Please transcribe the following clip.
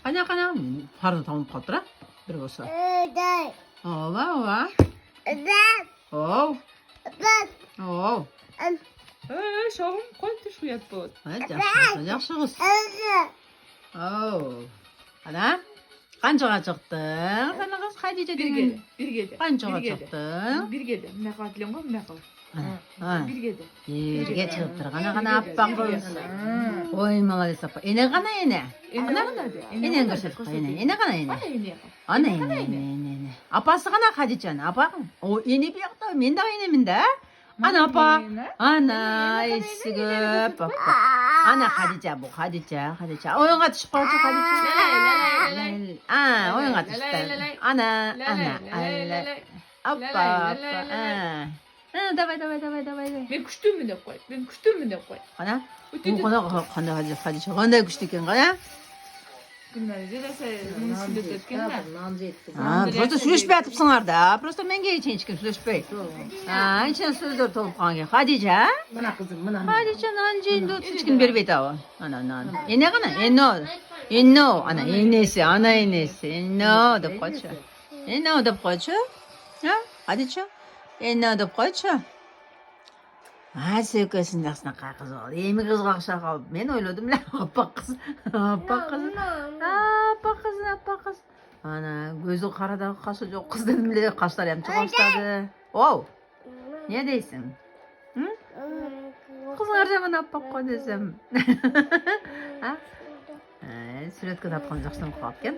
Qana qarni tomib qolibdi bir bo'lsa. Ova. Şoğum koy tuşuyat bu. Yaxshi qız. Ana qanchaga chiqding? Qana qiz Xadija degan. Bir gede. Qanchaga chiqding? Bir gede. Ne qatlim qo'y, ne qil. Bir gede. Yerga chiqib turgan qana appa qiz. Voy, молодец appa. Ene qana ene. Ene ko'rsatib qo'y. Ene qana ene. Ana ene. Apasi qana Xadijani? Apa? O ene bu yoqda, menda enemda. Ana apa? Ana esigib appa. Ana Xadija bu, Xadija. O'yinga tushib qolchi Xadija. O'yinga tushdi. Ana. Appa. Давай. Ben kuştum mu de koy. Qana? Qanday Xadija? Qanday kuchli ekan qana? Günlerce de bunun üstünde dökkenler. Просто сөйлеспей атыпсыңар да. Просто менге ешкім сөйлеспей. Içine сөздер толып қалған. Xadija? Mına kızım, mına. Xadija nan жейінде ешкім бербейді ау. Ana. Ene qana? Eno. Ana enesi. Eno деп қойшы. Eno деп қойшы. Xadija? Eno деп қойшы. Sökesinde aslında kız oldu. Yemi kız kakşa kaldı. Ben oyladım lan. Appa kız. Ana gözü karada kaşı yok. Kız dedim bile kaşlar hem çok başladı. Ne deysin? Hı? Kızlar zaman appa koy desem. Süretkede atkan жақсынан қалып кен.